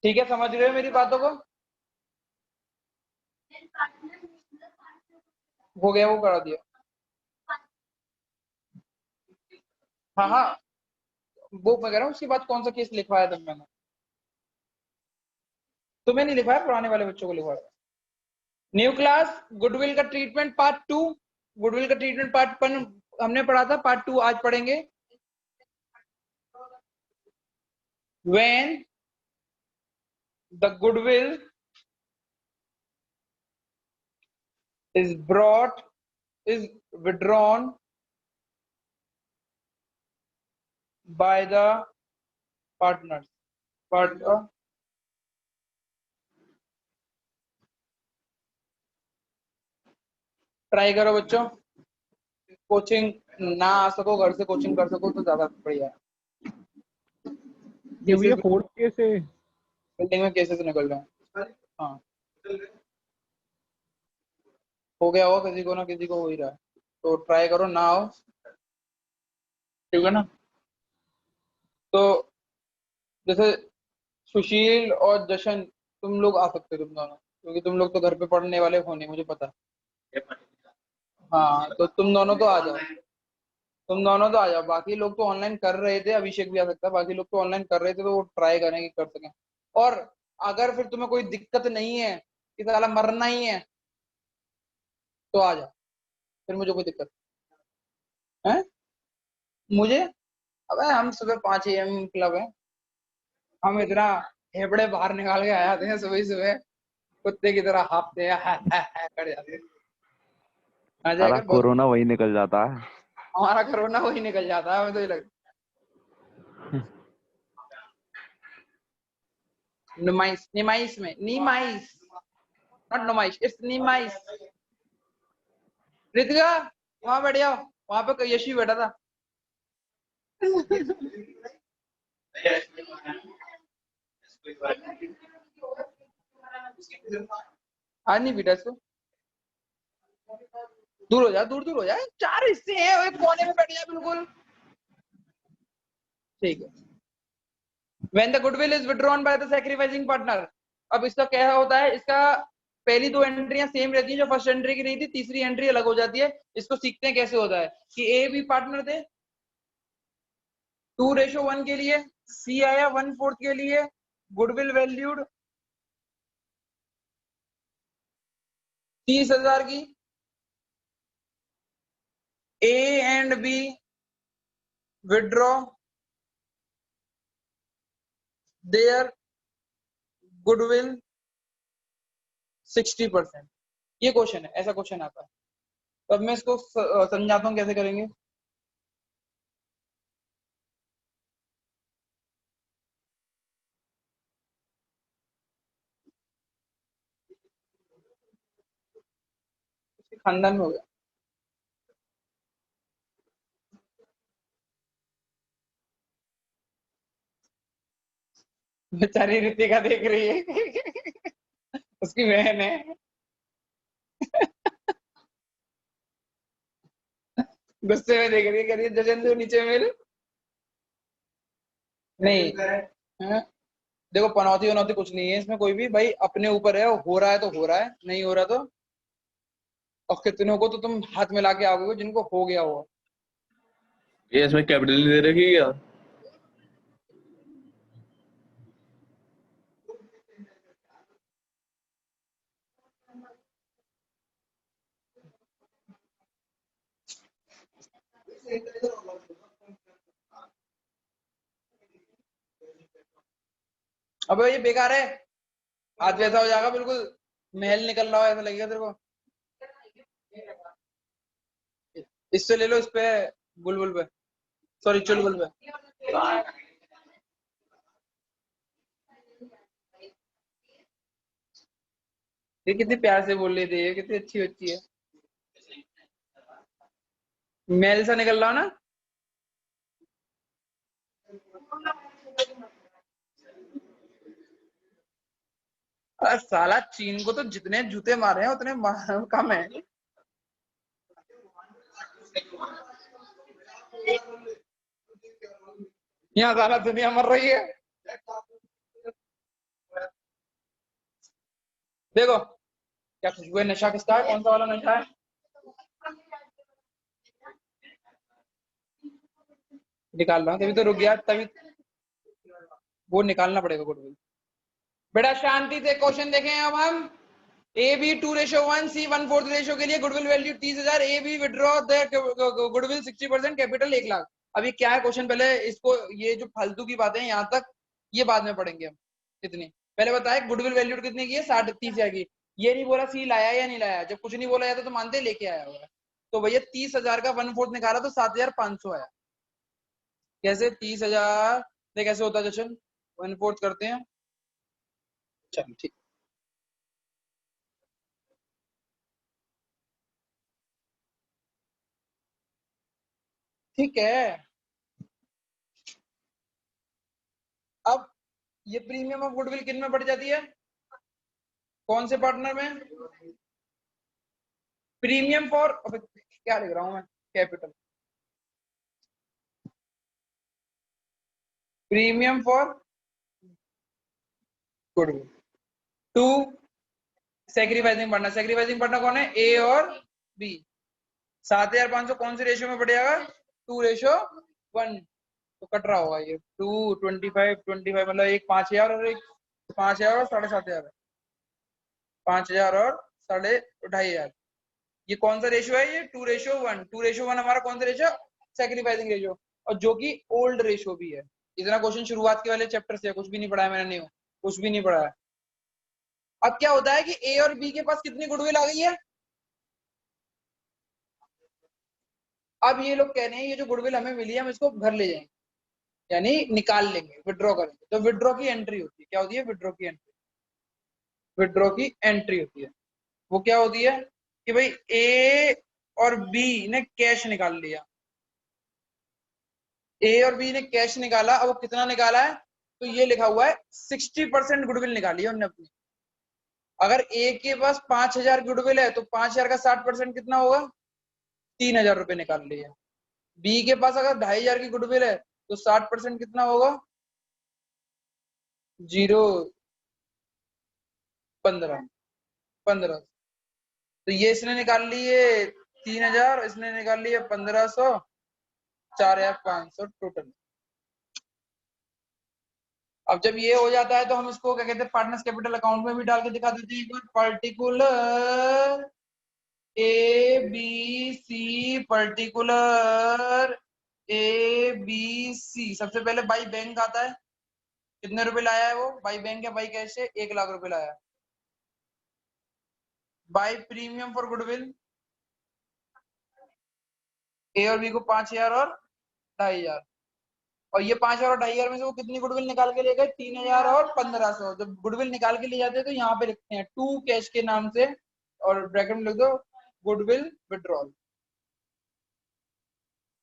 ठीक है, समझ रहे हो मेरी बातों को? हो गया, वो करा दिया। हाँ हाँ, वो मैं कह रहा हूँ उसके बाद कौन सा केस लिखवाया था मैंने? तुम्हें नहीं लिखवाया, पुराने वाले बच्चों को लिखवाया। न्यू क्लास, गुडविल का ट्रीटमेंट पार्ट 2। गुडविल का ट्रीटमेंट पार्ट 1 हमने पढ़ा था, पार्ट 2 आज पढ़ेंगे। When the goodwill is brought is withdrawn by the partners part try करो बच्चों, कोचिंग ना आ सको, घर से कोचिंग कर सको तो ज्यादा बढ़िया है। ये भैया फोर्थ केस है। बिल्डिंग में केसेस निकल रहे हैं। हाँ, हो गया होगा, किसी को ना किसी को हो ही रहा है, तो ट्राई करो ना हो, ठीक है ना? तो जैसे सुशील और जशन, तुम लोग आ सकते हो तुम दोनों, क्योंकि तुम लोग तो घर पे पढ़ने वाले हो नहीं, मुझे पता है। हाँ, तो तुम दोनों तो आ जाओ, तुम दोनों तो आ जाओ। बाकी लोग तो ऑनलाइन कर रहे थे, अभिषेक भी आ सकता है, बाकी लोग तो ऑनलाइन कर रहे थे, तो वो ट्राई करें कि कर सकें। और अगर फिर तुम्हें कोई दिक्कत नहीं है कि साला मरना ही है, तो आ जाओ, फिर मुझे कोई दिक्कत है। मुझे, अबे हम सुबह 5 AM क्लब है, हम इतना हेबड़े बाहर निकाल के आ जाते हैं सुबह ही सुबह, कुत्ते की तरह हाँफते हैं, कर जाते हैं। आ सारा जाएगा बहुत, कोरोना वही निकल जाता है। हमारा कोरोना वही निकल जाता है, हमें तो ये लगता है। नुमाइश, निमाइश में, नीमाइश, नॉट नुमाइश, इट्स नीमाइश। रितिका, वहां बैठ जाओ, वहां पे यशी बैठा था। आज नहीं पीटा इसको, दूर हो जा, दूर दूर हो जाए, 4 हिस्से हैं, एक कोने में बैठ जा बिल्कुल, ठीक है। When the goodwill is withdrawn by the sacrificing partner, अब इसका क्या होता है, इसका पहली 2 एंट्रियां सेम रहती हैं, जो फर्स्ट एंट्री की नहीं थी, तीसरी एंट्री अलग हो जाती है। इसको सीखते हैं कैसे होता है, कि ए बी पार्टनर थे 2:1 के लिए, सी आया 1/4 के लिए, गुडविल वैल्यूड 30,000 की, A and B withdraw their goodwill 60%। ये क्वेश्चन है, ऐसा क्वेश्चन आता है। तो अब मैं इसको समझाता हूँ कैसे करेंगे। खानदान में हो गया, बेचारी ऋतिका देख रही है, उसकी बहन है, गुस्से में देख रही है, कह रही है जजन तो नीचे मेरे नहीं। हाँ? देखो, पनौती वनौती कुछ नहीं है इसमें कोई भी, भाई अपने ऊपर है, हो रहा है तो हो रहा है, नहीं हो रहा तो, और कितनों को तो तुम हाथ में लाके आओगे जिनको हो गया हो। ये इसमें कैपिटल नहीं दे रखी क्या? अबे ये बेकार है, आज वैसा हो जाएगा बिल्कुल, महल निकल रहा हो ऐसा लगेगा तेरे को। इससे ले लो, इस पे, बुलबुल पे, सॉरी चुलबुल पे। ये कितनी प्यार से बोल रही थी, ये कितनी अच्छी बच्ची है, महल सा निकल रहा हो ना। अरे साला चीन को तो जितने जूते मारे हैं उतने कम है। यहाँ साला दुनिया मर रही है। देखो क्या खुशबू है, नशा किसका है, कौन सा वाला नशा है? निकाल रहा हूँ, तभी तो रुक गया, तभी वो निकालना पड़ेगा गुडविल। बेटा शांति से क्वेश्चन देखें अब हम। ए बी 2:1, सी 1/4 रेशो के लिए goodwill value 30,000, A B withdraw the goodwill 60%, capital 1,00,000। अभी क्या है क्वेश्चन, पहले इसको, ये जो फालतू की बातें हैं यहाँ तक ये बाद में पढ़ेंगे हम। कितनी पहले बताए गुडविल वैल्यू कितने की है, 30,000 की। ये नहीं बोला सी लाया या नहीं लाया, जब कुछ नहीं बोला जाता तो मानते लेके आया हुआ है। तो भैया 30,000 का 1/4 निकाला तो 7,500 आया। कैसे 30,000 से कैसे होता है जशन, 1/4 करते हैं। चल ठीक, ठीक है। अब ये प्रीमियम ऑफ गुडविल किन में बढ़ जाती है, कौन से पार्टनर में? प्रीमियम फॉर, क्या लिख रहा हूं मैं, capital, premium for goodwill to sacrificing partner कौन है, ए और बी। 7,500 कौन से रेशियो में बढ़ जाएगा, 2:1। तो कट रहा होगा ये 2, 25 मतलब एक 5,000 और एक 5,000 और 7,500, 5,000 और 2,500। ये कौन सा रेशियो है, ये 2:1। 2:1 हमारा कौन सा रेशियो, सेक्रीफाइसिंग रेशियो, और जो कि ओल्ड रेशियो भी है। इतना क्वेश्चन शुरुआत के वाले चैप्टर से, कुछ भी नहीं पढ़ाया मैंने, नहीं कुछ भी नहीं पढ़ाया। अब क्या होता है कि ए और बी के पास कितनी गुडविल आ गई है। अब ये लोग कह रहे हैं ये जो गुडविल हमें मिली है हम इसको घर ले जाएंगे, यानी निकाल लेंगे, विड्रॉ करेंगे। तो विड्रॉ की एंट्री होती है, क्या होती है विड्रॉ की एंट्री, विड्रॉ की एंट्री होती है। वो क्या होती है कि भाई ए और बी ने कैश निकाल लिया, ए और बी ने कैश निकाला। अब वो कितना निकाला है, तो ये लिखा हुआ है 60% गुडविल निकाली है उन्होंने अपनी। अगर ए के पास 5,000 गुडविल है तो 5,000 का 60% कितना होगा, 3,000 रुपए निकाल लिए। बी के पास अगर 2,500 की गुडविल है तो 60% कितना होगा, 0.15। तो ये इसने निकाल लिए 3,000, इसने निकाल लिए 1,500, 4,500 टोटल। अब जब ये हो जाता है तो हम इसको क्या कहते हैं, पार्टनर्स कैपिटल अकाउंट में भी डाल के दिखा देते हैं एक बार। Particular A B C, particular A B C, सबसे पहले बाई बैंक आता है। कितने रुपए लाया है वो, बाई बैंक या बाई कैश से, 1,00,000 रुपए लाया। बाई प्रीमियम फॉर गुडविल, ए और बी को 5,000 और 2,500, और ये 5,000 और 2,500 में से वो कितनी गुडविल निकाल के ले गए, 3,000 और 1,500। जब गुडविल निकाल के ले जाते हैं तो यहाँ पे लिखते हैं टू कैश के नाम से, और ब्रैकेट में लिख दो गुडविल विड्रॉल,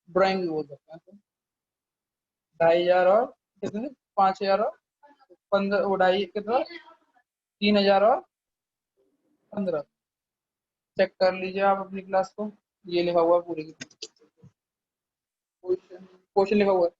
ड्राइंग भी बोल सकते हैं। 2,500 और कितने, 5,000 और 15, वो ढाई कितना, 3,000 और 15। चेक कर लीजिए आप अपनी क्लास को, ये लिखा हुआ है पूरे की, क्वेश्चन लिखा हुआ है।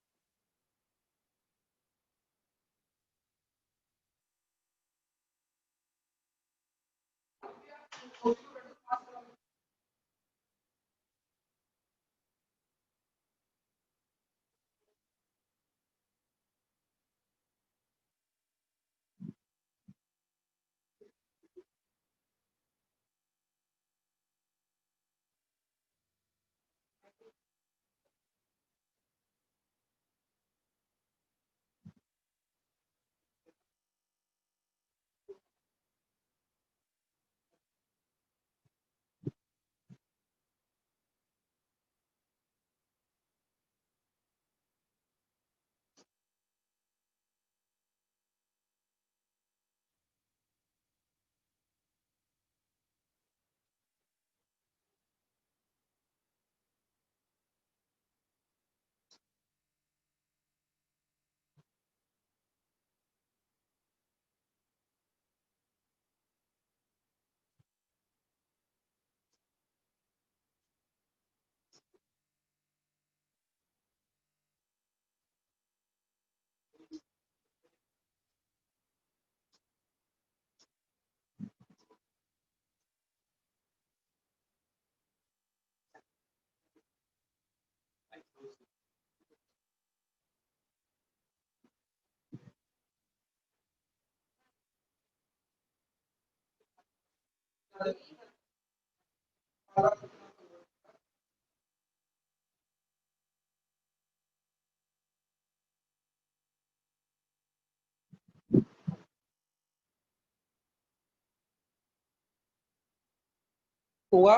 हुआ।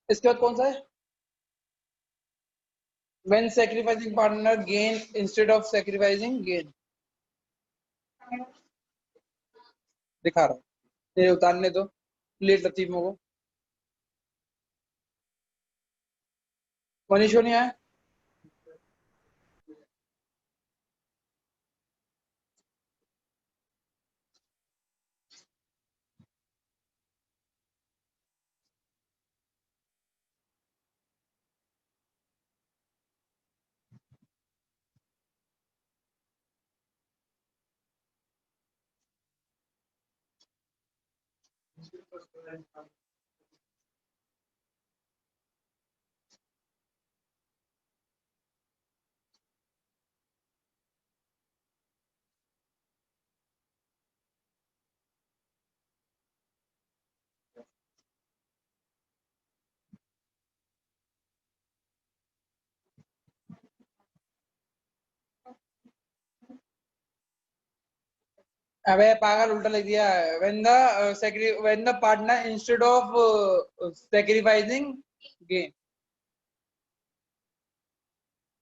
इसके बाद कौन सा है? When sacrificing partner gain instead of sacrificing gain। दिखा रहा हूँ, ये उतारने दो लेट लतीफों को। मनीषो नहीं आया। अबे पागल, उल्टा लिख दिया। when the partner instead of sacrificing gain,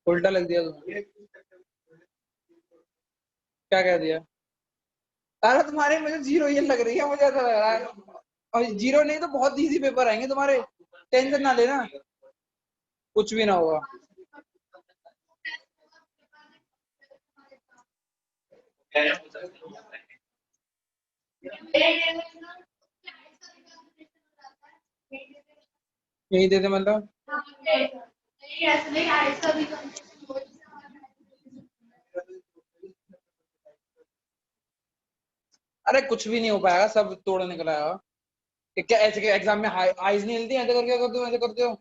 उल्टा लिख दिया तुमने। क्या कह दिया? अरे तुम्हारे मुझे जीरो ये लग रही है, मुझे ऐसा लग रहा है। और जीरो नहीं तो बहुत इजी पेपर आएंगे तुम्हारे, टेंशन ना लेना, कुछ भी ना होगा। यही दे दे मतलब। अरे कुछ भी नहीं हो पाएगा, सब तोड़ निकल आएगा। क्या ऐसे के एग्जाम में आईज नहीं हिलती? ऐसे करके करते हो, ऐसे करते हो।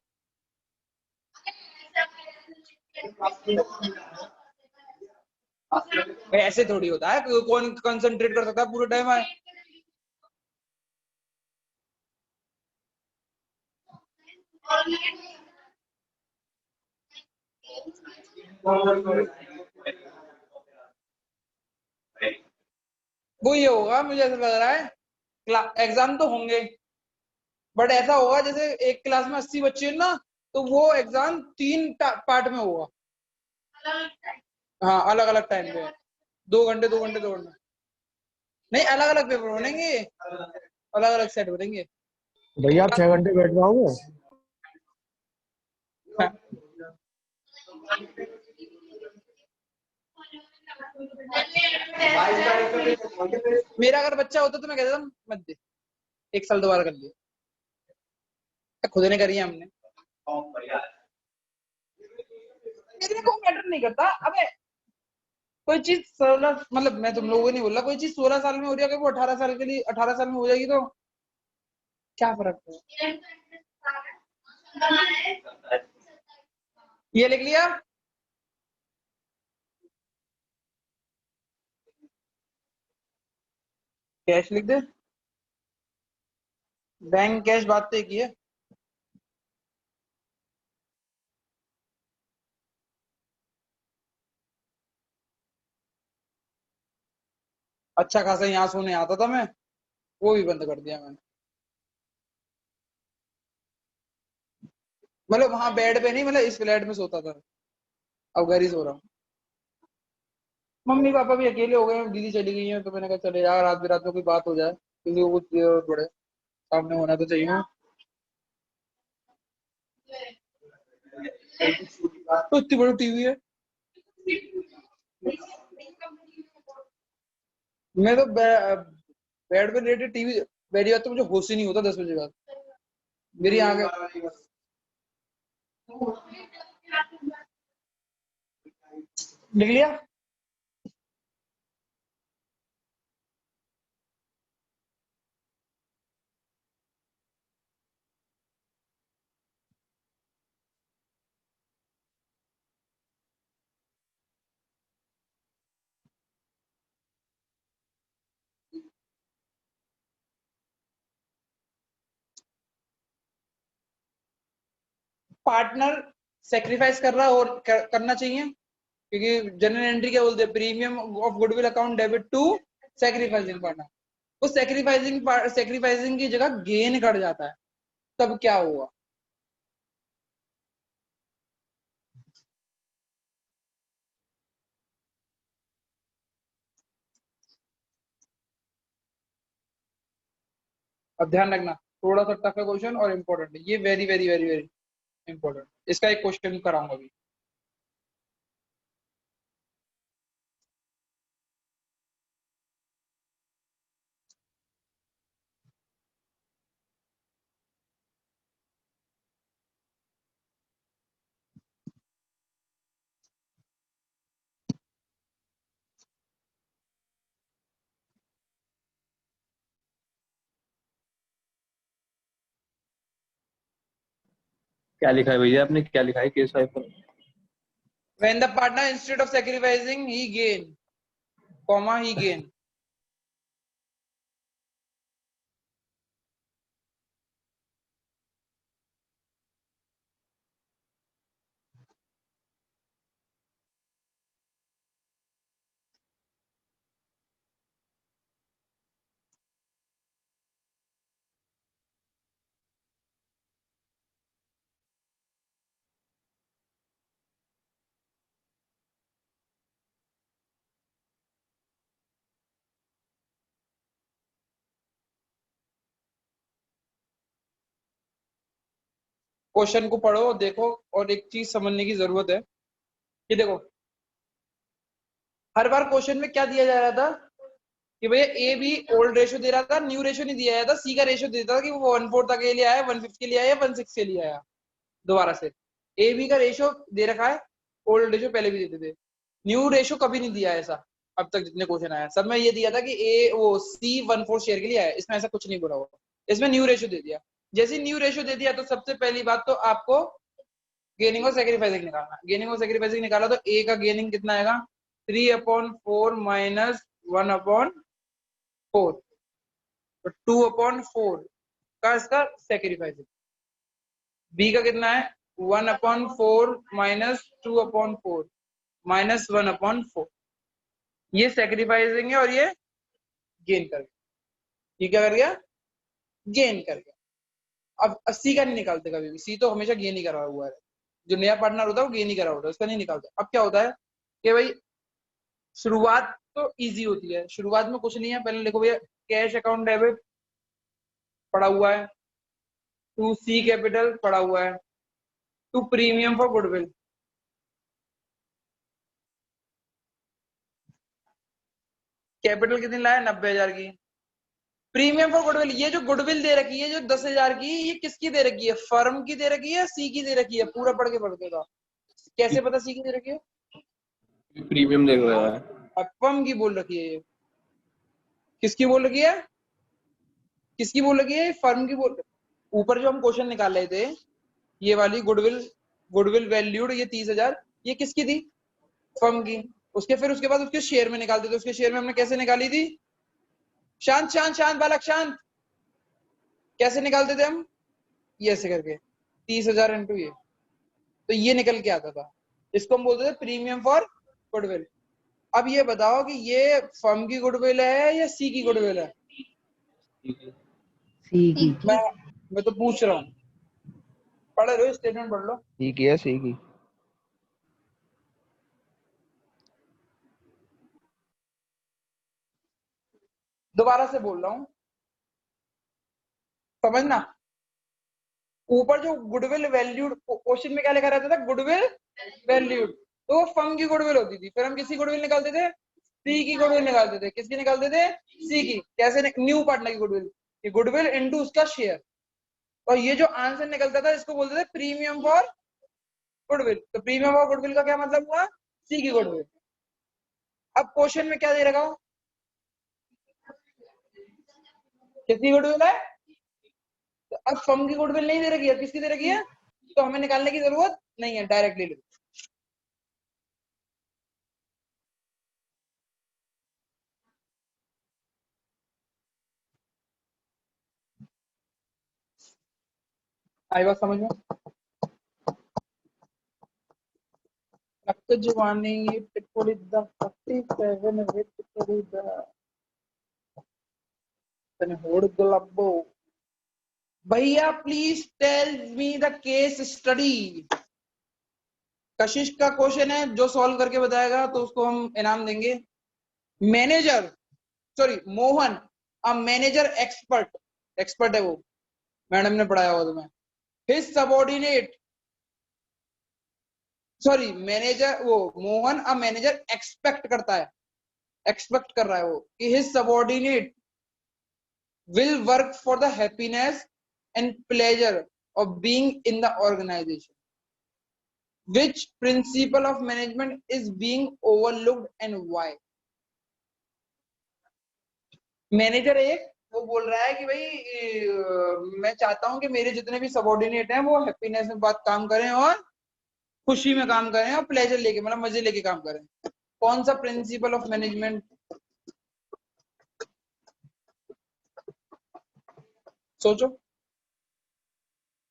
भाई ऐसे थोड़ी होता है, कौन कंसंट्रेट कर सकता है पूरे टाइम? वो ये होगा, मुझे ऐसा लग रहा है। एग्जाम तो होंगे, बट ऐसा होगा जैसे एक क्लास में 80 बच्चे हैं ना, तो वो एग्जाम 3 पार्ट में होगा। हाँ, अलग अलग टाइम पे, 2 घंटे 2 घंटे 2 घंटे। नहीं, अलग अलग पेपर बनेंगे, अलग अलग सेट बनेंगे। भैया आप 6 घंटे बैठ पाओगे? हाँ। मेरा अगर बच्चा होता तो मैं कहता था मत दे, 1 साल दोबारा कर लिया। खुद ने करी है हमने। मेरे को मैटर नहीं करता। अबे कोई चीज 16, मतलब मैं तुम लोगों को नहीं बोल रहा, कोई चीज 16 साल में हो रही है, अगर वो 18 साल के लिए 18 साल में हो जाएगी तो क्या फर्क है? ये लिख लिया। कैश लिख दे। बैंक कैश बात तो एक ही है। अच्छा खासा यहाँ सोने आता था मैं, वो भी बंद कर दिया मैंने। मतलब वहां बेड पे नहीं, मतलब इस फ्लैट में सोता था, अब घर ही सो रहा हूँ। मम्मी पापा भी अकेले हो गए हैं, दीदी चली गई है, तो मैंने कहा चले यार रात बिरात में कोई बात हो जाए, किसी को कुछ थोड़े सामने होना तो चाहिए ना। तो इतनी बड़ी टीवी है। मैं तो बेड पे लेटे टीवी बैठ जाता, मुझे होश ही नहीं होता 10 बजे बाद। मेरी आंखें लिख लिया। पार्टनर सेक्रीफाइस कर रहा है और करना चाहिए, क्योंकि जनरल एंट्री क्या बोलते हैं, premium of goodwill account debit to sacrificing partner. वो सेक्रीफाइसिंग की जगह गेन कट जाता है, तब क्या हुआ? अब ध्यान रखना, थोड़ा सा टफ है क्वेश्चन और इम्पोर्टेंट है ये, very very very very important. इसका एक क्वेश्चन कराऊंगा अभी। क्या लिखा है भैया आपने, क्या लिखा है केस 5 पर? When the partner instead of sacrificing he gain, comma he gain। Question को पढ़ो, देखो, और एक चीज समझने की जरूरत है कि देखो, हर बार क्वेश्चन में क्या दिया जा रहा था कि भैया ए बी ओल्ड रेशियो दे रहा था, न्यू रेशियो नहीं दिया जाता, सी का रेशियो देता था कि वो 1/4 के लिए आया, 1/5 के लिए आया, 1/6 के लिए आया। दोबारा से, ए बी का रेशियो दे रखा है, ओल्ड रेशियो पहले भी देते थे, न्यू रेशियो कभी नहीं दिया ऐसा। अब तक जितने क्वेश्चन आया सब में ये दिया था कि ए वो सी 1/4 शेयर के लिए आया, इसमें ऐसा कुछ नहीं बोला हुआ, इसमें न्यू रेशियो दे दिया। जैसे न्यू रेशियो दे दिया तो सबसे पहली बात तो आपको गेनिंग और सेक्रीफाइसिंग निकालना। गेनिंग और सेक्रीफाइसिंग निकाला तो ए का गेनिंग कितना आएगा, 3/4 माइनस 1/4, तो 2/4 का इसका सेक्रीफाइसिंग। बी का कितना है, 1/4 माइनस 2/4 माइनस 1/4, ये सेक्रीफाइसिंग है और ये गेन कर गया। ये क्या कर गया, गेन कर गया। अब सी का नहीं निकालते कभी भी, सी तो हमेशा गेन ही करा हुआ है, जो नया पार्टनर होता है वो गेन ही करा होता है, उसका नहीं निकालते। अब क्या होता है कि भाई शुरुआत तो इजी होती है, शुरुआत में कुछ नहीं है, पहले लिखो भैया कैश अकाउंट डेबिट पड़ा हुआ है, टू सी कैपिटल पड़ा हुआ है, to premium for goodwill. Capital कितनी लाया, 90,000 की। प्रीमियम फॉर गुडविल, ये जो गुडविल दे रखी है जो 10,000 की, ये किसकी दे रखी है, फर्म की दे रखी है, सी की दे रखी है? पूरा पढ़ के पढ़ते था, कैसे पता सी की दे रखी है? प्रीमियम देख रहा है। अब फर्म की बोल रखी है ये, किसकी बोल रखी है, किसकी बोल रखी है, फर्म की बोल। ऊपर जो हम क्वेश्चन निकाल रहे थे, ये वाली गुडविल, गुडविल वैल्यूड, ये 30,000, ये किसकी थी, फर्म की। उसके फिर उसके बाद उसके शेयर में निकालते थे, उसके शेयर में हमने कैसे निकाली थी, शांत शांत शांत बालक शांत, कैसे निकालते थे हम, ये ऐसे करके 30,000 इंटू ये, तो ये निकल के आता था, इसको हम बोलते थे प्रीमियम फॉर गुडविल। अब ये बताओ कि ये फर्म की गुडविल है या सी की गुडविल है? सी की। मैं तो पूछ रहा हूँ, पढ़ रहे हो, स्टेटमेंट पढ़ लो। सी की है, सी की। दोबारा से बोल रहा हूँ, समझना। ऊपर जो गुडविल वैल्यूड, क्वेश्चन में क्या लिखा रहता था, गुडविल वैल्यूड, तो वो फर्म की गुडविल होती थी। फिर हम किसकी गुडविल निकालते थे, सी की गुडविल निकालते थे। किसकी निकालते थे, सी की। कैसे, न्यू पार्टनर की गुडविल, ये गुडविल इनटू उसका शेयर, और ये जो आंसर निकलता था इसको बोलते थे प्रीमियम फॉर गुडविल। तो प्रीमियम फॉर गुडविल का क्या मतलब हुआ, सी की गुडविल। अब क्वेश्चन में क्या दे रखा हो, कितनी गुडविल है, तो अब फर्म की गुडविल नहीं दे रखी है, किसकी दे रखी है, तो हमें निकालने की जरूरत नहीं है, डायरेक्टली लिखो। आई बात समझ में? जवानी टिकोड़ी द 47 with टिकोड़ी द तने होड़ गलब्बो भैया please tell me the case study. Kashish का क्वेश्चन है, जो सॉल्व करके बताएगा तो उसको हम इनाम देंगे। Manager sorry Mohan a manager expert, expert है वो, मैडम ने पढ़ाया हुआ तुम्हें। हिज सबॉर्डिनेट सॉरी मैनेजर वो मोहन अ मैनेजर एक्सपेक्ट करता है, एक्सपेक्ट कर रहा है वो कि his subordinate will work for the happiness and pleasure of being in the organisation. Which principle of management is being overlooked and why? Manager एक वो बोल रहा है कि भाई मैं चाहता हूं कि मेरे जितने भी सबॉर्डिनेट हैं वो हैप्पीनेस में बात काम करें और खुशी में काम करें और प्लेजर लेके मतलब मजे लेके काम करें। कौन सा प्रिंसिपल ऑफ मैनेजमेंट? सोचो,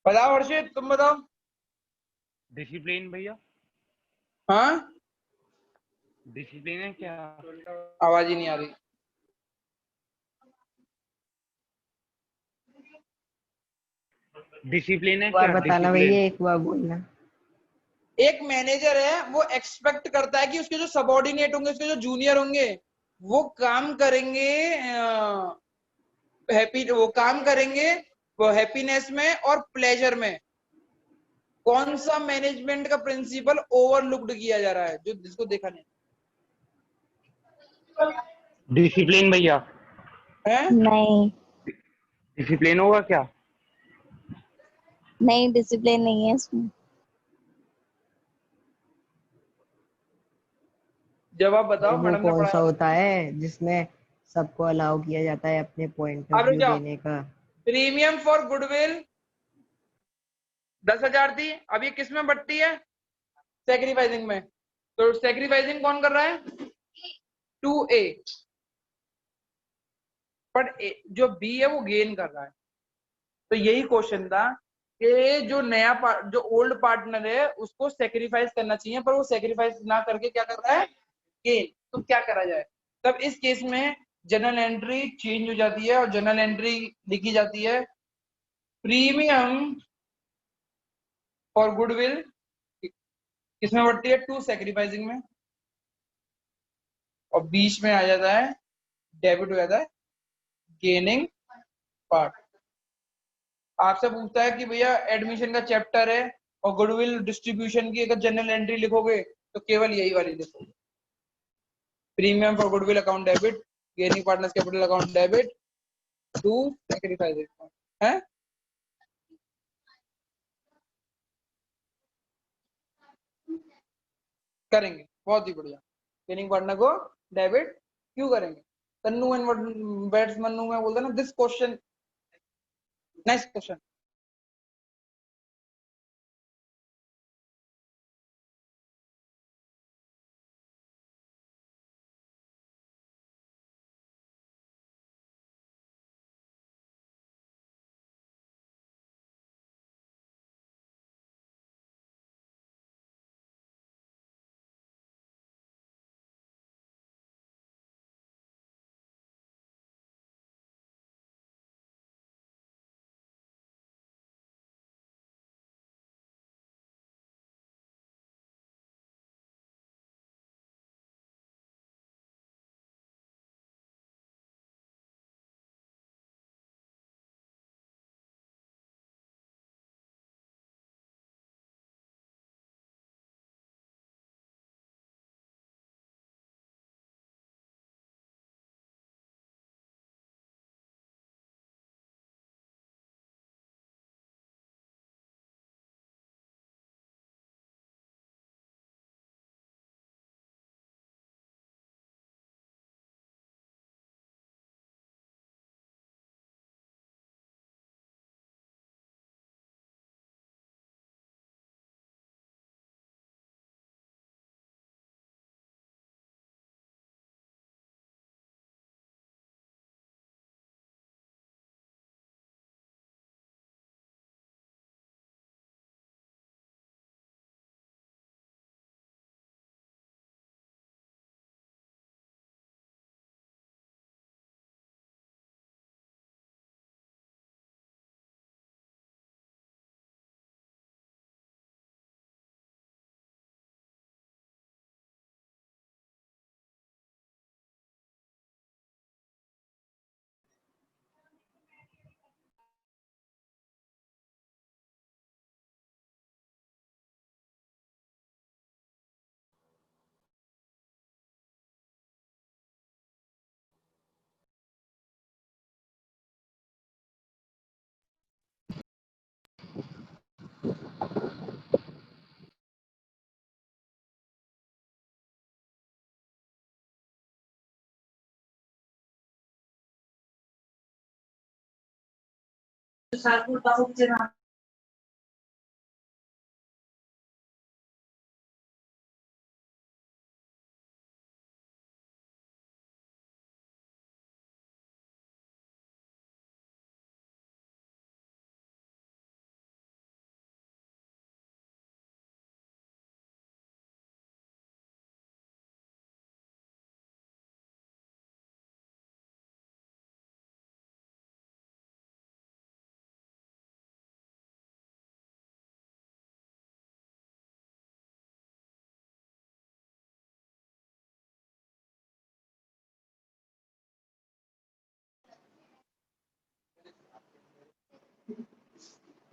बताओ हर्षित, तुम बताओ। डिसिप्लिन भैया, हाँ, डिसिप्लिन है क्या? आवाज ही नहीं आ रही। डिसिप्लिन है एक बार क्या? बताना डिसिप्लिन। भैया, एक बार बोलना। एक मैनेजर है वो एक्सपेक्ट करता है कि उसके जो सबॉर्डिनेट होंगे, उसके जो जूनियर होंगे वो काम करेंगे हैप्पी, वो काम करेंगे वो हैप्पीनेस में और प्लेजर में। कौन सा मैनेजमेंट का प्रिंसिपल ओवरलुक्ड किया जा रहा है जो जिसको देखा नहीं डिसिप्लिन भैया, है? नहीं, डिसिप्लिन होगा क्या? नहीं डिसिप्लिन नहीं है इसमें। जवाब भाई बताओ, वो मैडम ने कौन सा पढ़ाया। होता है जिसमें सबको अलाउ किया जाता है अपने पॉइंट ऑफ अब रुक व्यू जाओ। देने का? प्रीमियम फॉर गुडविल 10,000 थी, अब ये किस में बढ़ती है? सेक्रीफाइसिंग में। तो सेक्रीफाइसिंग कौन कर रहा है? 2A, पर जो B है वो गेन कर रहा है। तो यही क्वेश्चन था कि जो नया जो ओल्ड पार्टनर है उसको सेक्रीफाइस करना चाहिए, पर वो सेक्रीफाइस ना करके क्या कर रहा है? गेन। तो क्या करा जाए? तब इस केस में जनरल एंट्री चेंज हो जाती है और जनरल एंट्री लिखी जाती है प्रीमियम फॉर गुडविल किसमें बढ़ती है? 2 सेक्रीफाइसिंग में, और बीच में आ जाता है डेबिट हो जाता है गेनिंग पार्ट। आपसे पूछता है कि भैया एडमिशन का चैप्टर है और गुडविल डिस्ट्रीब्यूशन की अगर जनरल एंट्री लिखोगे तो केवल यही वाली लिखोगे, premium for goodwill account debit, gaining partners capital account debit, to sacrifice है। करेंगे, बहुत ही बढ़िया। गेनिंग पार्टनर को डेबिट क्यों करेंगे? तन्नू एंड बैट्स मन्नू में बोलते ना दिस क्वेश्चन, नेक्स्ट क्वेश्चन।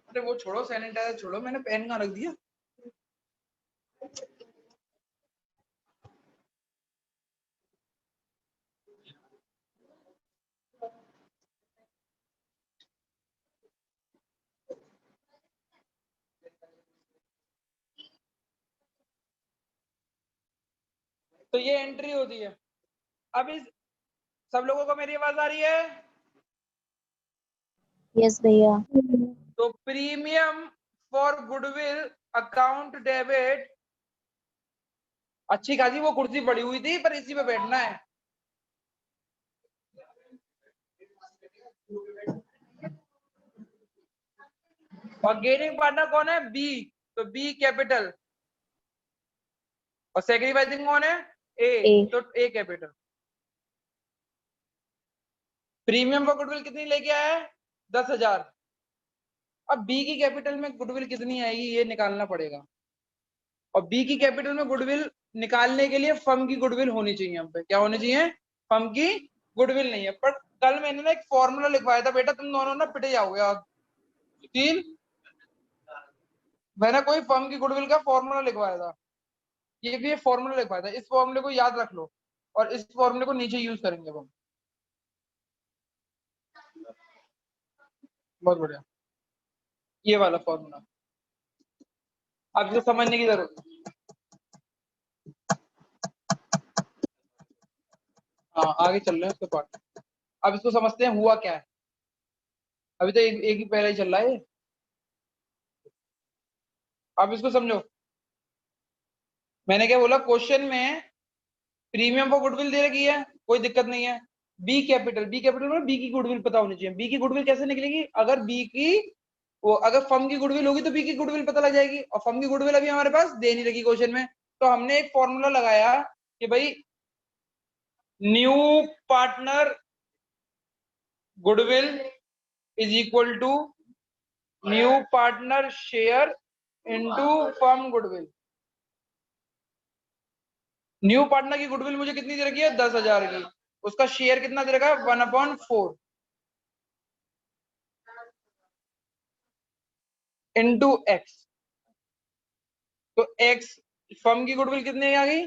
अरे वो छोड़ो, सैनिटाइजर छोड़ो, मैंने पेन कहाँ रख दिया। तो ये एंट्री होती है। अब इस सब लोगों को मेरी आवाज आ रही है? यस भैया। तो premium for goodwill account debit, अच्छी खासी वो कुर्सी पड़ी हुई थी, पर इसी पे बैठना है। और गेनिंग पार्टनर कौन है? बी, तो बी कैपिटल। और सेक्रीफाइसिंग कौन है? ए, तो ए कैपिटल। प्रीमियम पर गुडविल कितनी लेके आया है? 10,000। अब बी की कैपिटल में गुडविल कितनी आएगी ये निकालना पड़ेगा। और बी की कैपिटल में गुडविल निकालने के लिए फर्म की गुडविल होनी चाहिए। हम पे क्या होनी चाहिए? फर्म की गुडविल नहीं है। पर कल मैंने ना एक फॉर्मूला लिखवाया था, बेटा तुम दोनों ना पिटे जाओगे आज। तीन, मैंने कोई फर्म की गुडविल का फॉर्मूला लिखवाया था। ये भी फॉर्मूला लिखवाया था, इस फॉर्मूले को याद रख लो और इस फॉर्मूले को नीचे यूज करेंगे हम। बहुत बढ़िया, ये वाला फॉर्मूला अब इसको समझने की जरूरत है। हाँ आगे चल रहे हैं उसके पार्ट। अब इसको समझते हैं हुआ क्या है। अभी तो एक ही पहले ही चल रहा है ये। अब इसको समझो, मैंने क्या बोला क्वेश्चन में? प्रीमियम फॉर गुडविल दे रखी है, कोई दिक्कत नहीं है। बी कैपिटल, बी कैपिटल में बी की गुडविल पता होनी चाहिए। बी की गुडविल कैसे निकलेगी? अगर बी की वो अगर फर्म की गुडविल होगी तो बी की गुडविल पता लग जाएगी। और फर्म की गुडविल अभी हमारे पास दे नहीं रखी क्वेश्चन में, तो हमने एक फॉर्मूला लगाया कि भाई new partner goodwill is equal to new partner share into firm goodwill. New partner की गुडविल मुझे कितनी दे रखी है? 10,000 की। उसका शेयर कितना दे रखा है? 1/4 इंटू एक्स। तो एक्स फर्म की गुडविल कितनी आ गई?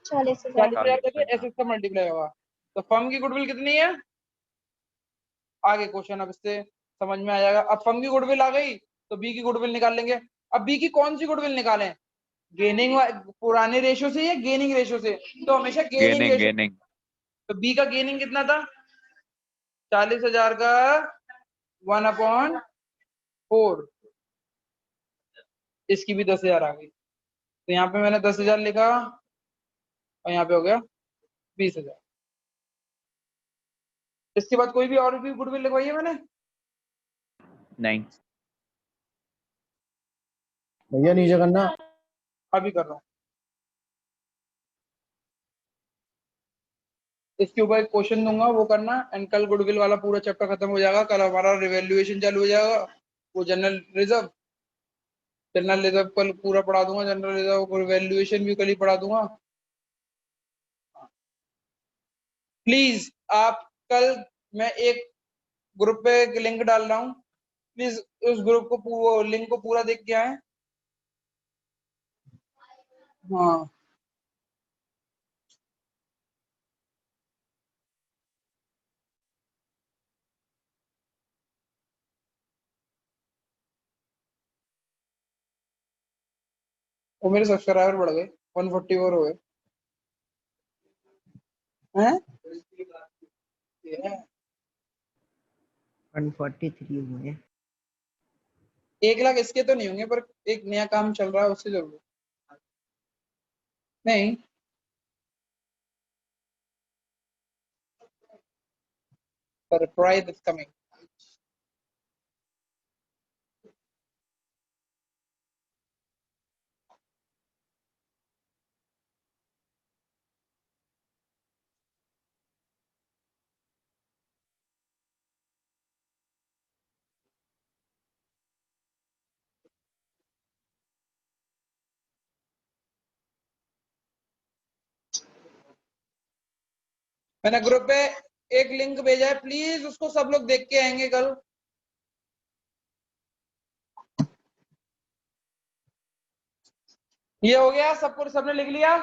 40,000। 40,000 करके एस का मल्टीप्लाई होगा। तो फर्म की गुडविल कितनी है? आगे क्वेश्चन अब इससे समझ में आ जाएगा। अब फर्म की गुडविल आ गई तो बी की गुडविल निकाल लेंगे। अब बी की कौन सी गुडविल निकालें? गेनिंग पुराने रेशो से या गेनिंग रेशो से? तो हमेशा गेनिंग रेशो। गेनिंग। तो बी का गेनिंग कितना था? 40,000 का 1/4। इसकी भी 10,000 आ गई। तो यहाँ पे मैंने 10,000 लिखा और यहाँ पे हो गया 20,000। इसके बाद कोई भी और भी गुडविल लिखवाई है मैंने? नहीं। भैया नीचे करना। अभी कर रहा हूँ। इसके ऊपर एक क्वेश्चन दूंगा, वो करना, एंड कल गुडविल वाला पूरा चैप्टर खत्म हो जाएगा। कल हमारा रिवैल्यूएशन चालू हो जाएगा। वो जनरल रिजर्व कल पूरा पढ़ा दूंगा। जनरल रिजर्व को रिवैल्यूएशन भी कल ही पढ़ा दूंगा। प्लीज आप कल, मैं एक ग्रुप पे एक लिंक डाल रहा हूँ, प्लीज उस ग्रुप को लिंक को पूरा देख के आए। हाँ वो मेरे सब्सक्राइबर बढ़ गए, 144 हो गए हैं। 143 हुए हैं। 1 लाख इसके तो नहीं होंगे, पर एक नया काम चल रहा है उससे जरूर। नहीं, सरप्राइज इज कमिंग। मैंने ग्रुप पे एक लिंक भेजा है, प्लीज उसको सब लोग देख के आएंगे कल। ये हो गया सबको, सबने लिख लिया।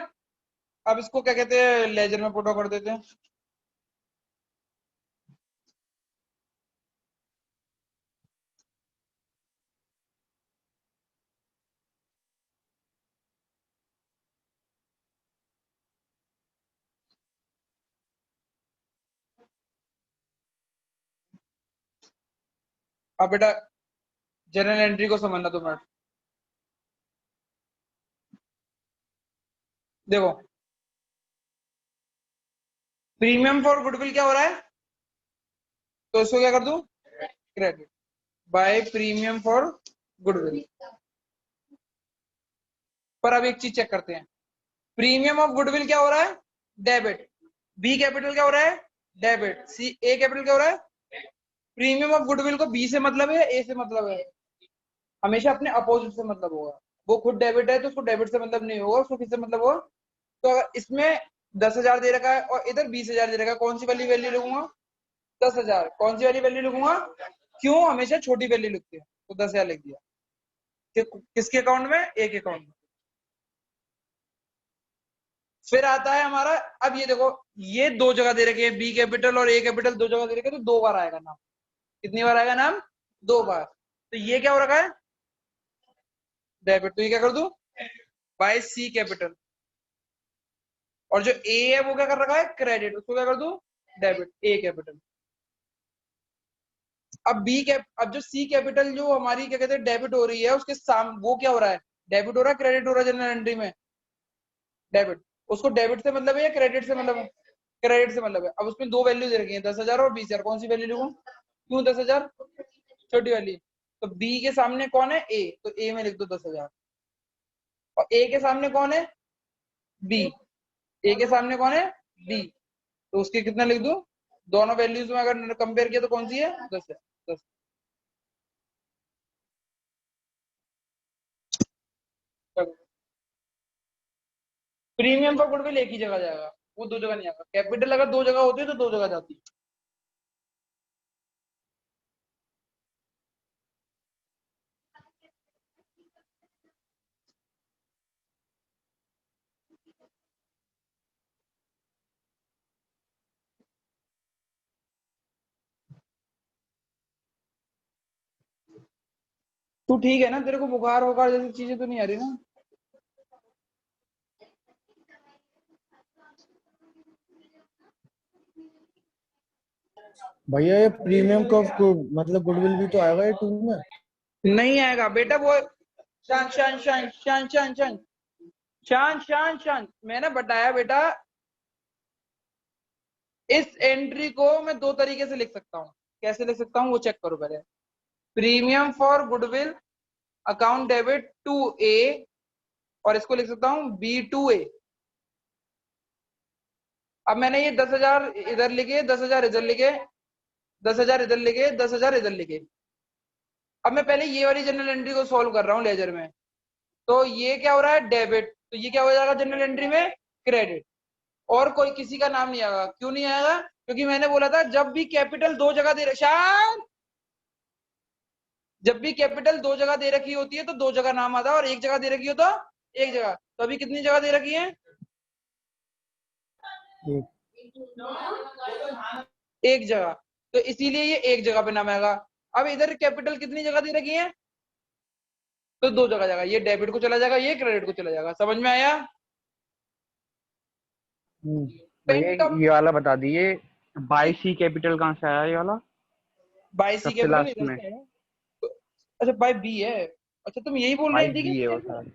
अब इसको क्या कहते हैं, लेजर में फोटो कर देते हैं। अब बेटा जनरल एंट्री को समझना 2 मिनट। देखो, प्रीमियम फॉर गुडविल क्या हो रहा है, तो इसको क्या कर दूं, credit by premium for goodwill. पर अब एक चीज चेक करते हैं, प्रीमियम ऑफ गुडविल क्या हो रहा है, डेबिट। बी कैपिटल क्या हो रहा है, डेबिट। सी ए कैपिटल क्या हो रहा है, प्रीमियम ऑफ गुडविल को बी से मतलब है, ए से मतलब है, हमेशा अपने अपोजिट से मतलब होगा। वो खुद डेबिट है तो उसको डेबिट से मतलब नहीं होगा, उसको किससे मतलब होगा। तो अगर इसमें 10,000 दे रखा है और इधर 20,000 दे रखा है, कौन सी वाली वैल्यू लिखूंगा, 10,000। कौन सी वाली वैल्यू लिखूंगा, क्यों, हमेशा छोटी वैल्यू लिखते हैं, तो 10,000 लिख दिया। किसके अकाउंट में, एक अकाउंट में। फिर आता है हमारा, अब ये देखो, ये दो जगह दे रखे हैं, बी कैपिटल और ए कैपिटल दो जगह दे रखे हैं, तो 2 बार आएगा नाम। कितनी बार आएगा नाम, 2 बार। तो ये क्या हो रखा है, डेबिट, तो ये क्या कर दूं, बाय सी कैपिटल। और जो ए है वो क्या कर रखा है, क्रेडिट, उसको क्या कर दूं, डेबिट, ए कैपिटल। अब अब जो सी कैपिटल जो हमारी क्या कहते हैं डेबिट हो रही है, उसके वो क्या हो रहा है, डेबिट हो रहा है, क्रेडिट हो रहा है जनरल एंट्री में, डेबिट। उसको डेबिट से मतलब है या क्रेडिट से मतलब है, क्रेडिट से मतलब है। अब उसमें 2 वैल्यू दे रखी है, 10,000 और 20,000। कौन सी वैल्यू लिखूं, क्यों 10,000, छोटी वाली। तो बी के सामने कौन है, ए, तो ए में लिख दो 10,000। और ए के सामने कौन है, बी, ए के सामने कौन है, बी, तो उसके कितना लिख दूं, दोनों वैल्यूज में अगर कंपेयर किया तो कौन सी है, 10 है, 10। प्रीमियम पर गुडविल एक ही जगह जाएगा, वो 2 जगह नहीं आएगा। कैपिटल अगर 2 जगह होती है तो 2 जगह जाती है। तू ठीक है ना, तेरे को बुखार वुखार जैसी चीजें तो नहीं आ रही ना। भैया ये प्रीमियम का मतलब गुडविल भी तो आएगा ये 2 में। नहीं आएगा बेटा, वो शांत शांत शांत शांत शांत शांत शांत शांत शांत, मैंने बताया बेटा, इस एंट्री को मैं 2 तरीके से लिख सकता हूँ। कैसे लिख सकता हूँ वो चेक करो पहले। Premium for goodwill account debit to A, और इसको लिख सकता हूँ बी टू ए। अब मैंने ये 10,000 इधर लिखे, 10,000 इधर लिखे, 10,000 इधर लिखे, 10,000 इधर लिखे। अब मैं पहले ये वाली जनरल एंट्री को सॉल्व कर रहा हूँ लेजर में। तो ये क्या हो रहा है, डेबिट, तो ये क्या हो जाएगा जनरल एंट्री में, क्रेडिट। और कोई किसी का नाम नहीं आएगा। क्यों नहीं आएगा, क्योंकि मैंने बोला था जब भी कैपिटल 2 जगह दे शान, जब भी कैपिटल 2 जगह दे रखी होती है तो 2 जगह नाम आता है, और एक जगह दे रखी हो तो एक जगह। तो अभी कितनी जगह दे रखी है, एक जगह, तो इसीलिए ये एक जगह पे नाम आएगा। अब इधर कैपिटल कितनी जगह दे रखी है, तो 2 जगह जाएगा, ये डेबिट को चला जाएगा, ये क्रेडिट को चला जाएगा। समझ में आया, भैया ये वाला बता दिए, बाय सी कैपिटल कहाँ से आया ये वाला। बाई सी सबसे कैपिटल लास्ट इधर में से है। तो, अच्छा बाई बी है। अच्छा तुम यही बोल रहे बाई हैं बी है वो रितिका? सारा,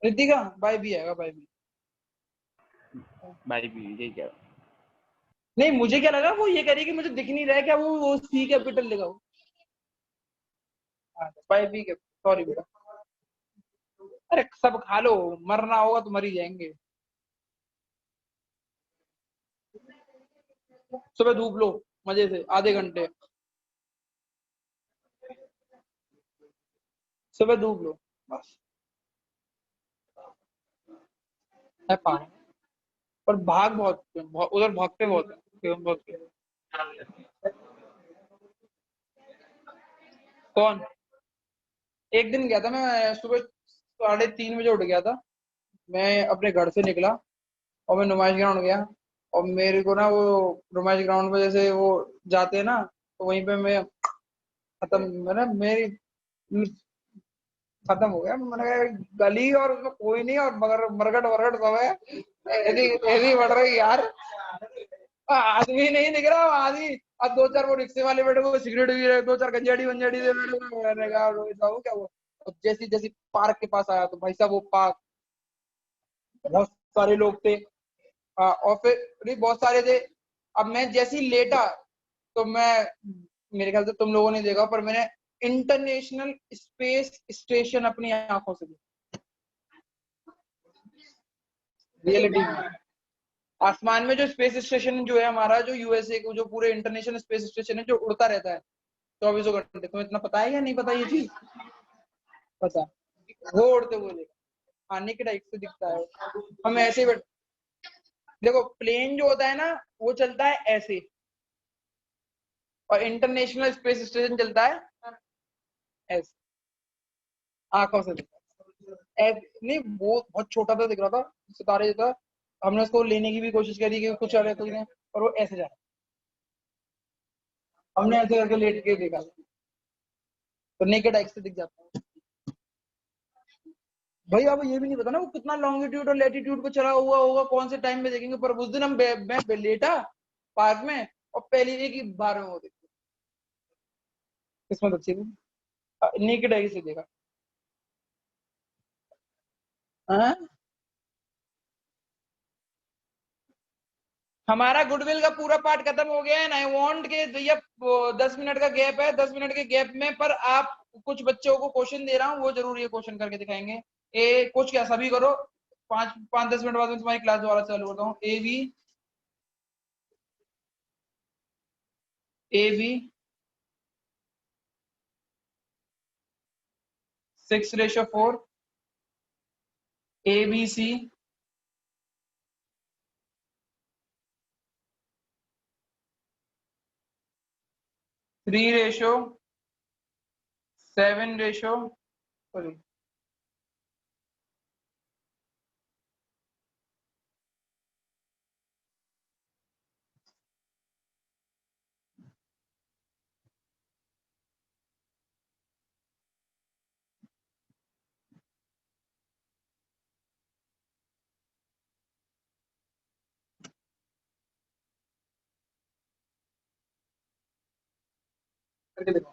रितिका बाई बी आएगा, बाई बी। बाई बी यही कह रहा हूँ। नहीं मुझे क्या लगा वो ये कह रही है कि मुझे दिख नहीं रहा है क्या, वो सी कैपिटल लेगा वो। बाई बी के, सॉरी बेटा। अरे सब खा लो, मरना होगा तो मर ही जाएंगे। सुबह धूप लो मजे से आधे घंटे, सुबह धूप लो बस। है पानी, पर भाग उधर भागते बहुत है, बहुत कौन? एक दिन गया था मैं, सुबह 3:30 बजे उठ गया था। मैं अपने घर से निकला और मैं नुमाइश ग्राउंड गया। और मेरे को ना वो नुमाइश ग्राउंड पे जैसे वो जाते हैं ना, तो वहीं पे मैं खत्म, मैंने मेरी खत्म हो गया। मैंने कहा गली और उसमें कोई नहीं, और मगर मरगट वरगट सब है, ऐसी ऐसी बढ़ रही यार। आदमी नहीं दिख रहा आदमी। अब दो चार वो रिक्शे वाले बैठे हुए सिगरेट भी रहे, दो चार गंजाड़ी वंजाड़ी दे बैठे हुए। मैंने कहा रोहित बाबू क्या हुआ? और जैसी जैसी पार्क के पास आया तो भाई साहब वो पार्क, बहुत सारे लोग थे। और फिर नहीं बहुत सारे थे। अब मैं जैसी लेटा तो मैं, मेरे ख्याल से तुम लोगों ने देखा, पर मैंने इंटरनेशनल स्पेस स्टेशन अपनी आंखों से देखा, रियलिटी में। आसमान में जो स्पेस स्टेशन जो है हमारा, जो यूएसए को जो पूरे इंटरनेशनल स्पेस स्टेशन है जो उड़ता रहता है 24 घंटे, तुम्हें इतना पता है या नहीं पता ये चीज? पता, वो उड़ते हुए देखा, आने के टाइप से दिखता है। हम ऐसे ही देखो, प्लेन जो होता है ना वो चलता है ऐसे, और इंटरनेशनल स्पेस स्टेशन चलता है ऐसे, आंखों से दिखता है ऐसे। नहीं वो बहुत छोटा सा दिख रहा था, सितारे जैसा। हमने उसको लेने की भी कोशिश करी कि कुछ अरे कुछ नहीं, और वो ऐसे जा रहा। हमने ऐसे करके लेट के देखा, तो नेकेड आई से दिख जाता है भाई। अब ये भी नहीं पता ना वो कितना लॉन्गिट्यूड और लैटिट्यूड पे चला हुआ होगा, कौन से टाइम में देखेंगे। पर उस दिन मैं लेटा पार्क में, और पहली एक ही बार में वो देखी, किस्मत अच्छी थी, नेकेड आई से देखा। हाँ? हमारा गुडविल का पूरा पार्ट खत्म हो गया है। आई वांट के भैया 10 मिनट का गैप है, 10 मिनट के गैप में पर आप कुछ बच्चों को क्वेश्चन दे रहा हूँ, वो जरूर ये क्वेश्चन करके दिखाएंगे। ए कुछ क्या सभी करो, 5-10 मिनट बाद में तुम्हारी क्लास दोबारा चालू करता हूँ। ए बी 6:4, ABC 3:7, सॉरी करके देखो।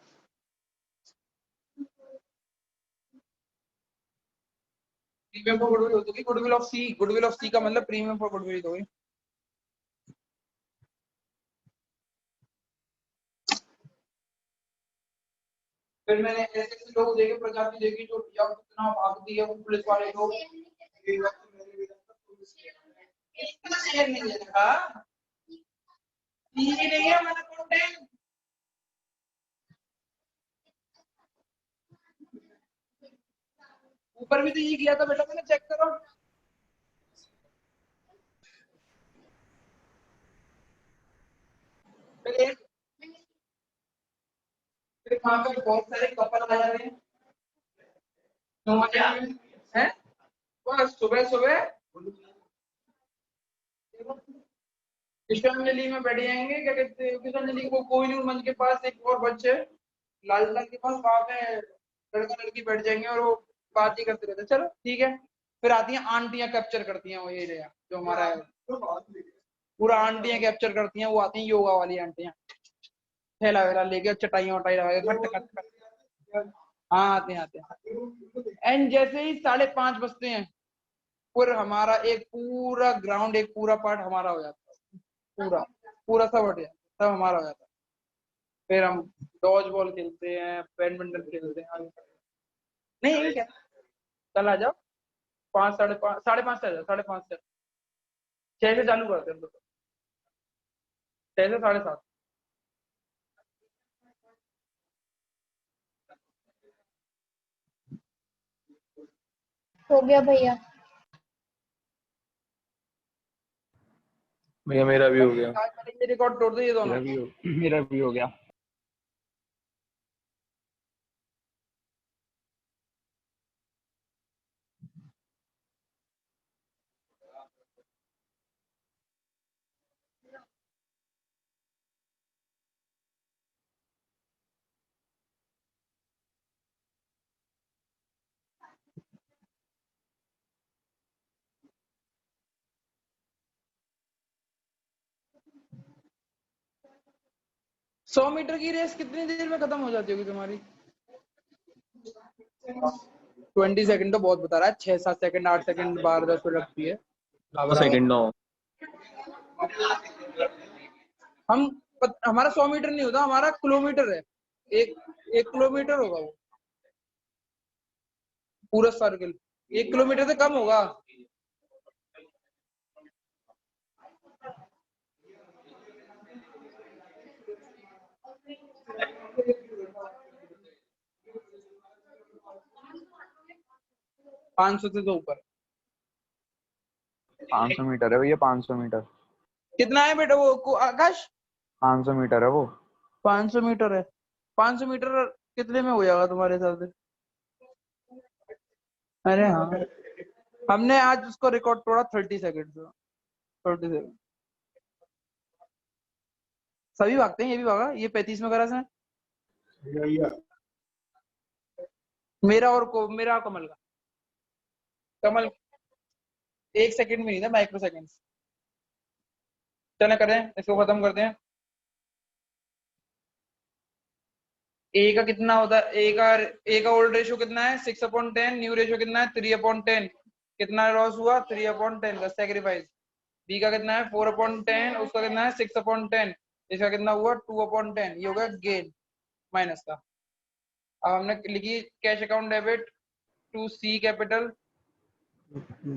प्रीमियम फॉर गुडविल होगी, goodwill of C, goodwill of C का मतलब प्रीमियम फॉर गुडविल होगी। फिर मैंने ऐसे ऐसे लोग देखे, प्रजाति देखी जो या कितना भागती है वो पुलिस वाले लोग। इसका शेयर नहीं देखा, ये नहीं है हमारा कंटेंट। ऊपर भी तो ये किया था बेटा मैंने, चेक करो। फिर वहां पर बहुत सारे कपल आ जाते हैं, 9 बजे हैं, बस सुबह सुबह कृष्णांजलि में बैठ जाएंगे। क्या कहते हैं कृष्णांजलि को, कोहिनूर मंच के पास एक और बच्चे लाल के पास, वहां पे लड़का लड़की बैठ जाएंगे और वो बात ही करते रहते हैं। चलो ठीक है। फिर आती हैं आंटियां, कैप्चर करती हैं वो एरिया जो हमारा है, पूरा आंटियां कैप्चर करती हैं। वो आती हैं योगा वाली आंटियां, थैला वैला लेके चटाइयां वटाई लगा के खट खट खट। हाँ आते हैं। एंड जैसे ही 5:30 बजते हैं, फिर हमारा एक पूरा ग्राउंड, एक पूरा पार्ट हमारा हो जाता है, पूरा पूरा सब हट जाता है, सब हमारा हो जाता है। फिर हम डॉज बॉल खेलते हैं, बैडमिंटन खेलते हैं। नहीं ये क्या, कल आ जाओ 5, 5:30, 5:30 से आ जाओ, 5:30 से 6 से चालू करते हैं हम लोग, 6 से 7:30। हो गया भैया। भैया मेरा भी हो गया। आज मैंने ये रिकॉर्ड तोड़ दिए दोनों। मेरा भी हो गया। सौ मीटर की रेस कितनी देर में खत्म हो जाती होगी तुम्हारी? 20 सेकंड तो बहुत बता रहा है, 6-7 सेकंड, 8 सेकंड, 12-10 मिनट लगती है। 2 सेकंड ना हो। हमारा 100 मीटर नहीं होता, हमारा किलोमीटर है। एक 1 किलोमीटर होगा वो, पूरा सर्कल 1 किलोमीटर से कम होगा। पाँच सौ से तो ऊपर। 500 मीटर है भैया, 500 मीटर। कितना है बेटा वो आकाश? 500 मीटर है वो। 500 मीटर है। 500 मीटर कितने में हो जाएगा तुम्हारे हिसाब से? अरे हाँ, हमने आज उसको रिकॉर्ड तोड़ा 30 सेकंड से। 30 सेकंड सभी भागते हैं, ये भी भागा, ये 35 में करा इसने। मेरा और कमल का। कमल 1 सेकंड में नहीं था, माइक्रो सेकंड। चले करें इसको, खत्म करते हैं। ए का कितना होता है? ए का ओल्ड रेशियो कितना है? 6/10। न्यू रेशियो कितना है? 3/10। कितना लॉस हुआ? 3/10 का सैक्रिफाइस। बी का कितना है? 4/10। उसका कितना है? 6/10। इसका कितना हुआ? 2/10। ये होगा गेन माइनस का। अब हमने लिखी cash account debit to C capital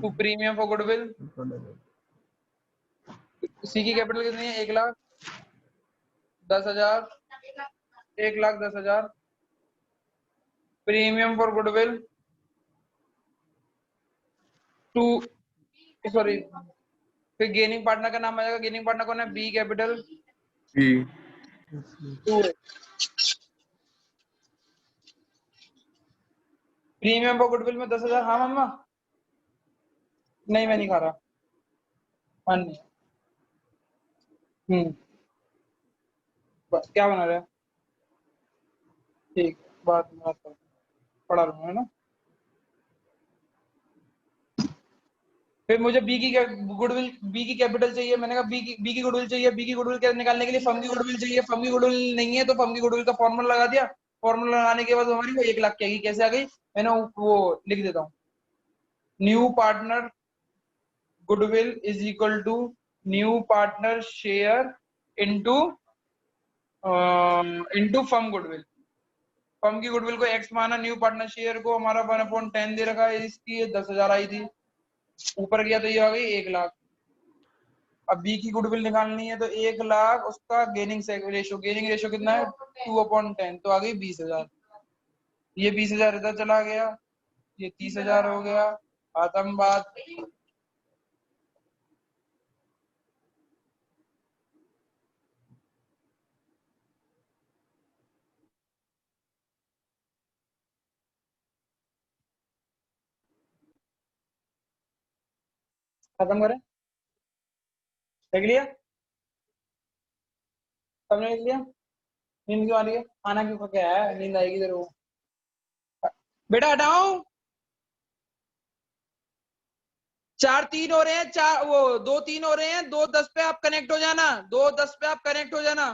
to premium for goodwill. C की कैपिटल कितनी है? 1,10,000। 1,10,000। Premium for goodwill to, sorry, फिर गेनिंग पार्टनर का नाम आ जाएगा। गेनिंग पार्टनर कौन है? B capital B 2। Premium for goodwill में 10,000। हाँ मम्मा, नहीं मैं नहीं खा रहा। हाँ नहीं। क्या बना रहे हैं? ठीक, बात पढ़ा लूंगा, है ना। फिर मुझे बी की गुडविल, बी की कैपिटल चाहिए। मैंने कहा बी की गुडविल चाहिए। बी की गुडविल के निकालने के लिए फर्म की गुडविल चाहिए। फर्म की गुडविल नहीं है तो फर्म की गुडविल का फॉर्मूला लगा दिया। फॉर्मूला लगाने के बाद हमारी वो 1 लाख की आएगी। कैसे आ गई? मैंने वो लिख देता हूँ। New partner goodwill is equal to new partner share into firm goodwill. Firm की गुडविल को एक्स माना, न्यू पार्टनर शेयर को हमारा 1/10 दे रखा है। इसकी 10,000 आई थी, ऊपर गया तो ये आ गई 1 लाख। अब बी की गुडविल निकालनी है तो 1 लाख, उसका गेनिंग रेशियो, गेनिंग रेशियो कितना है? 2/10, तो आ गई 20,000। ये 20,000 इधर चला गया, ये 30,000 हो गया। खत्म बात। खत्म करें? देख लिया? सबने लिख लिया? नींद क्यों आ रही है? खाना क्यों क्या है? नींद आएगी तेरे को। बेटा हटाओ। 4-3 हो रहे हैं, 4 वो 2-3 हो रहे हैं। 2:10 पे आप कनेक्ट हो जाना। 2:10 पे आप कनेक्ट हो जाना।